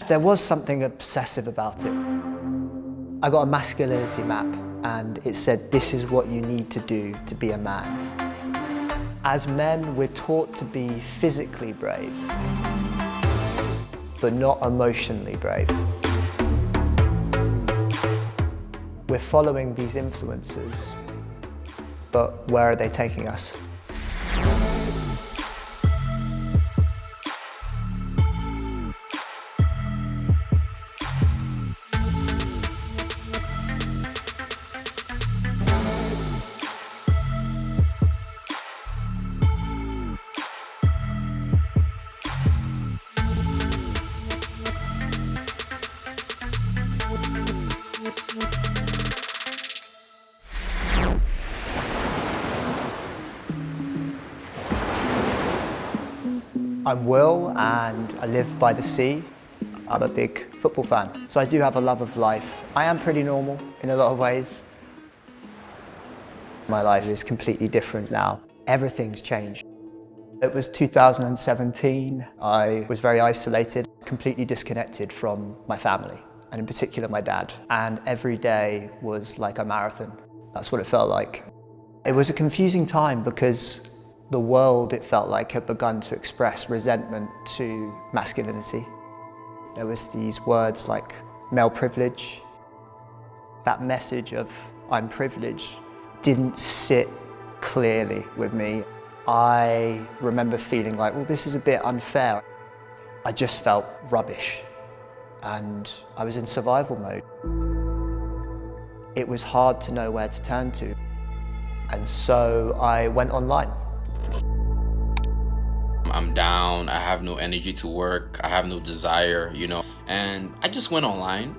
There was something obsessive about it. I got a masculinity map and it said, this is what you need to do to be a man. As men, we're taught to be physically brave, but not emotionally brave. We're following these influences, but where are they taking us? I'm Will and I live by the sea. I'm a big football fan, so I do have a love of life. I am pretty normal in a lot of ways. My life is completely different now. Everything's changed. It was 2017. I was very isolated, completely disconnected from my family, and in particular my dad. And every day was like a marathon. That's what it felt like. It was a confusing time because the world, it felt like, had begun to express resentment to masculinity. There was these words like male privilege. That message of I'm privileged didn't sit clearly with me. I remember feeling like, well, this is a bit unfair. I just felt rubbish and I was in survival mode. It was hard to know where to turn to. And so I went online. I'm down, I have no energy to work, I have no desire, and I just went online.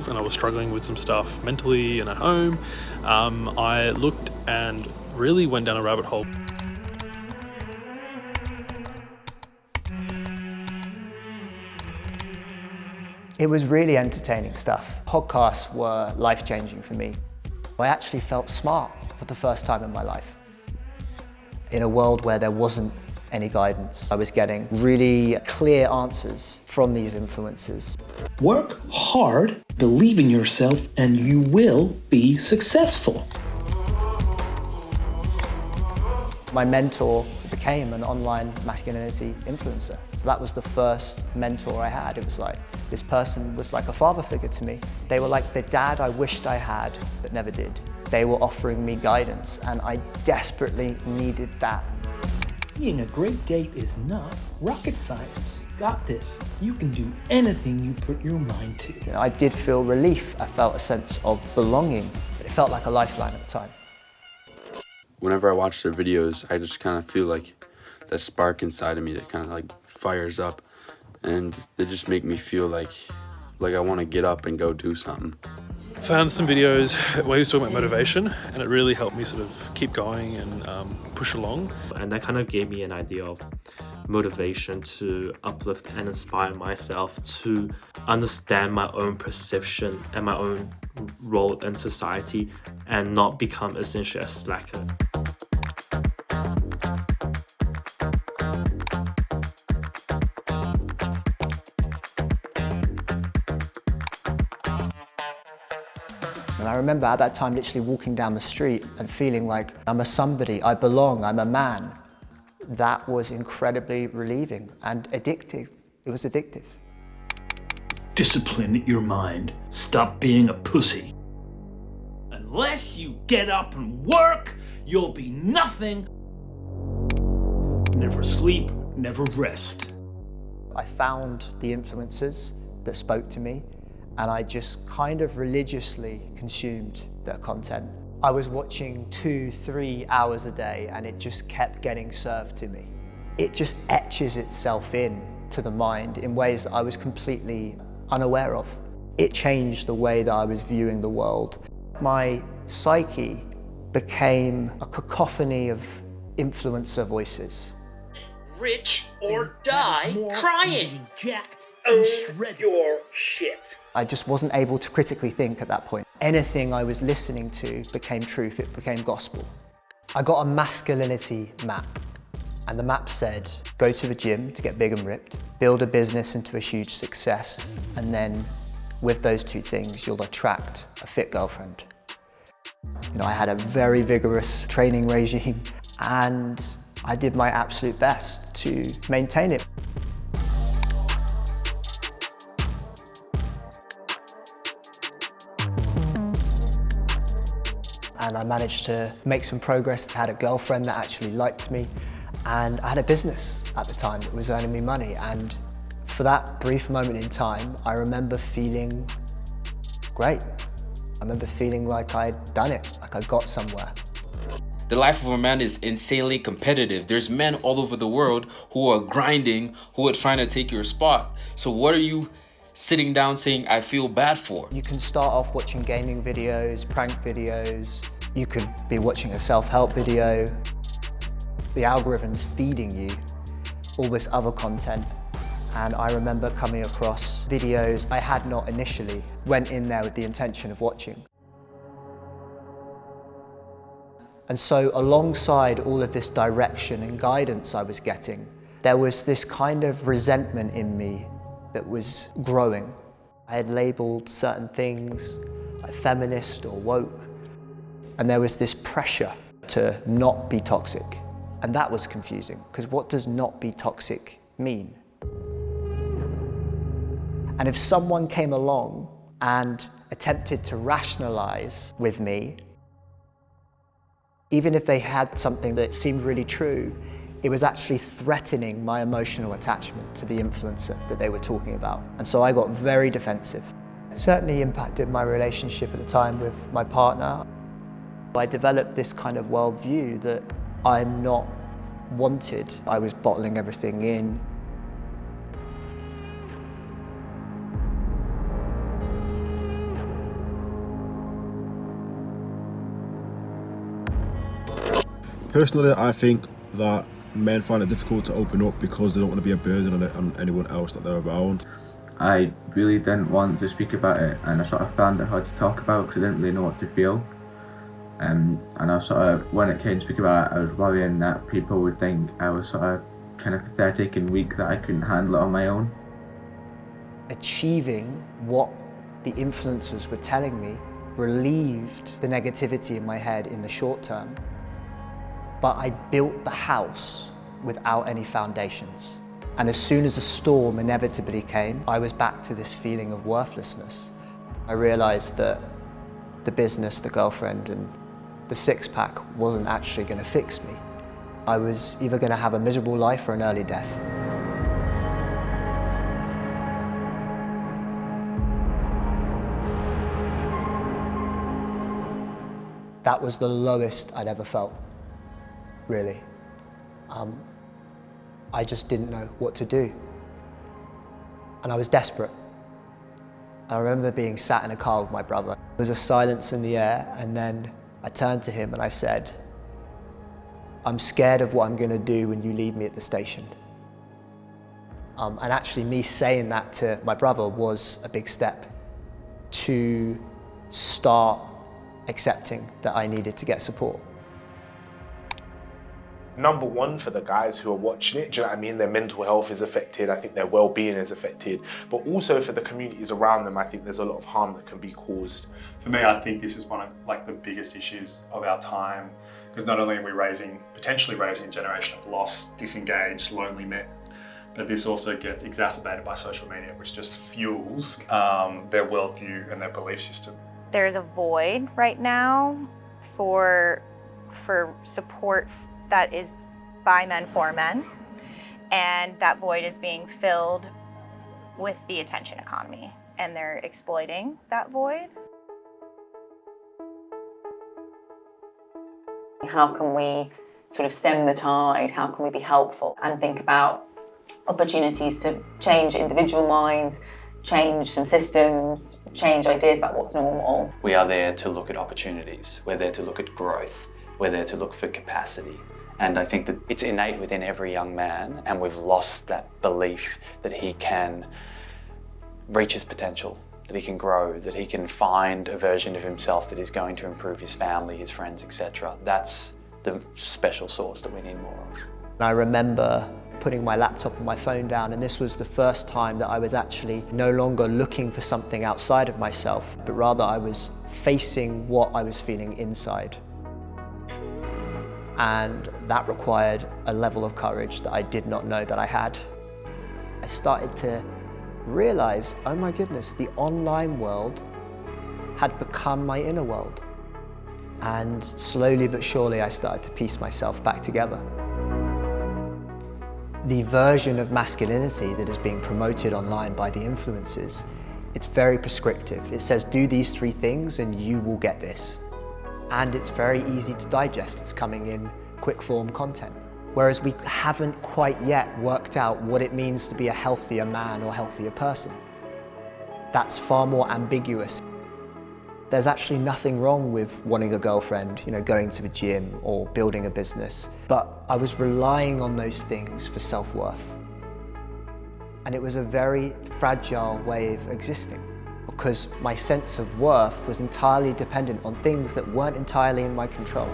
And I was struggling with some stuff mentally and at home. I looked and really went down a rabbit hole. It was really entertaining stuff. Podcasts were life-changing for me. I actually felt smart for the first time in my life. In a world where there wasn't any guidance, I was getting really clear answers from these influences. Work hard, believe in yourself, and you will be successful. My mentor became an online masculinity influencer. So that was the first mentor I had. It was like, this person was like a father figure to me. They were like the dad I wished I had, but never did. They were offering me guidance, and I desperately needed that. Being a great date is not rocket science. Got this. You can do anything you put your mind to. I did feel relief. I felt a sense of belonging. It felt like a lifeline at the time. Whenever I watch their videos, I just kind of feel like that spark inside of me that kind of like fires up, and they just make me feel like I want to get up and go do something. Found some videos where he was talking about motivation, and it really helped me sort of keep going and push along. And that kind of gave me an idea of motivation to uplift and inspire myself to understand my own perception and my own role in society and not become essentially a slacker. And I remember at that time literally walking down the street and feeling like I'm a somebody, I belong, I'm a man. That was incredibly relieving and addictive. It was addictive. Discipline your mind. Stop being a pussy. Unless you get up and work, you'll be nothing. Never sleep, never rest. I found the influencers that spoke to me, and I just kind of religiously consumed their content. I was watching 2-3 hours a day and it just kept getting served to me. It just etches itself in to the mind in ways that I was completely unaware of. It changed the way that I was viewing the world. My psyche became a cacophony of influencer voices. Rich or die trying. Jacked Own your shit. I just wasn't able to critically think at that point. Anything I was listening to became truth, it became gospel. I got a masculinity map, and the map said, go to the gym to get big and ripped, build a business into a huge success, and then with those two things, you'll attract a fit girlfriend. You know, I had a very vigorous training regime, and I did my absolute best to maintain it. And I managed to make some progress. I had a girlfriend that actually liked me, and I had a business at the time that was earning me money. And for that brief moment in time, I remember feeling great. I remember feeling like I'd done it, like I got somewhere. The life of a man is insanely competitive. There's men all over the world who are grinding, who are trying to take your spot. So what are you sitting down saying, I feel bad for? You can start off watching gaming videos, prank videos. You could be watching a self-help video. The algorithm's feeding you all this other content. And I remember coming across videos I had not initially went in there with the intention of watching. And so alongside all of this direction and guidance I was getting, there was this kind of resentment in me that was growing. I had labelled certain things like feminist or woke, and there was this pressure to not be toxic. And that was confusing, because what does not be toxic mean? And if someone came along and attempted to rationalise with me, even if they had something that seemed really true, it was actually threatening my emotional attachment to the influencer that they were talking about. And so I got very defensive. It certainly impacted my relationship at the time with my partner. I developed this kind of worldview that I'm not wanted. I was bottling everything in. Personally, I think that men find it difficult to open up because they don't want to be a burden on anyone else that they're around. I really didn't want to speak about it, and I sort of found it hard to talk about because I didn't really know what to feel. And I sort of, when it came to speak about it, I was worrying that people would think I was sort of kind of pathetic and weak, that I couldn't handle it on my own. Achieving what the influencers were telling me relieved the negativity in my head in the short term. But I built the house without any foundations. And as soon as a storm inevitably came, I was back to this feeling of worthlessness. I realised that the business, the girlfriend, and the six-pack wasn't actually going to fix me. I was either going to have a miserable life or an early death. That was the lowest I'd ever felt, really. I just didn't know what to do. And I was desperate. I remember being sat in a car with my brother. There was a silence in the air, and then I turned to him and I said, I'm scared of what I'm going to do when you leave me at the station. And actually me saying that to my brother was a big step to start accepting that I needed to get support. Number one, for the guys who are watching it, do you know what I mean? Their mental health is affected, I think their well-being is affected, but also for the communities around them, I think there's a lot of harm that can be caused. For me, I think this is one of the biggest issues of our time, because not only are we potentially raising a generation of lost, disengaged, lonely men, but this also gets exacerbated by social media, which just fuels their worldview and their belief system. There's a void right now for support that is by men for men, and that void is being filled with the attention economy, and they're exploiting that void. How can we sort of stem the tide? How can we be helpful and think about opportunities to change individual minds, change some systems, change ideas about what's normal? We are there to look at opportunities. We're there to look at growth. We're there to look for capacity. And I think that it's innate within every young man, and we've lost that belief that he can reach his potential, that he can grow, that he can find a version of himself that is going to improve his family, his friends, etc. That's the special sauce that we need more of. I remember putting my laptop and my phone down, and this was the first time that I was actually no longer looking for something outside of myself, but rather I was facing what I was feeling inside. And that required a level of courage that I did not know that I had. I started to realize, oh my goodness, the online world had become my inner world. And slowly but surely I started to piece myself back together. The version of masculinity that is being promoted online by the influencers, it's very prescriptive. It says, do these 3 things and you will get this. And it's very easy to digest. It's coming in quick form content. Whereas we haven't quite yet worked out what it means to be a healthier man or healthier person. That's far more ambiguous. There's actually nothing wrong with wanting a girlfriend, going to the gym or building a business. But I was relying on those things for self-worth. And it was a very fragile way of existing because my sense of worth was entirely dependent on things that weren't entirely in my control.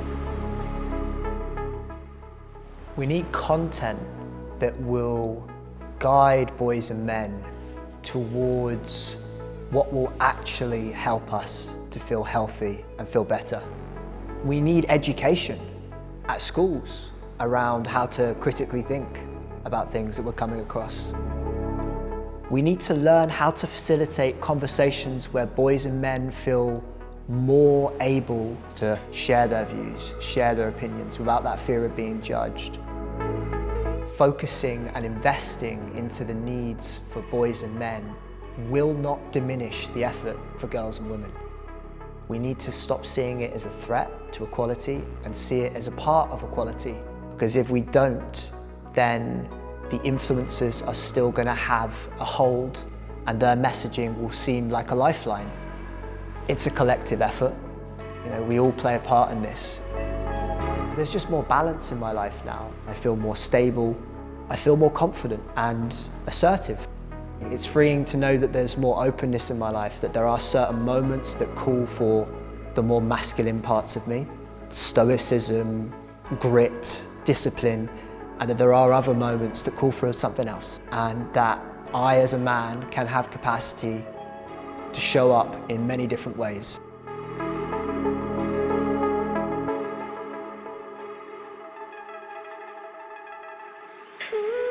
We need content that will guide boys and men towards what will actually help us to feel healthy and feel better. We need education at schools around how to critically think about things that we're coming across. We need to learn how to facilitate conversations where boys and men feel more able to share their views, share their opinions without that fear of being judged. Focusing and investing into the needs for boys and men will not diminish the effort for girls and women. We need to stop seeing it as a threat to equality and see it as a part of equality. Because if we don't, then the influencers are still going to have a hold and their messaging will seem like a lifeline. It's a collective effort. We all play a part in this. There's just more balance in my life now. I feel more stable. I feel more confident and assertive. It's freeing to know that there's more openness in my life, that there are certain moments that call for the more masculine parts of me. Stoicism, grit, discipline, and that there are other moments that call for something else. And that I, as a man, can have capacity to show up in many different ways. Ooh.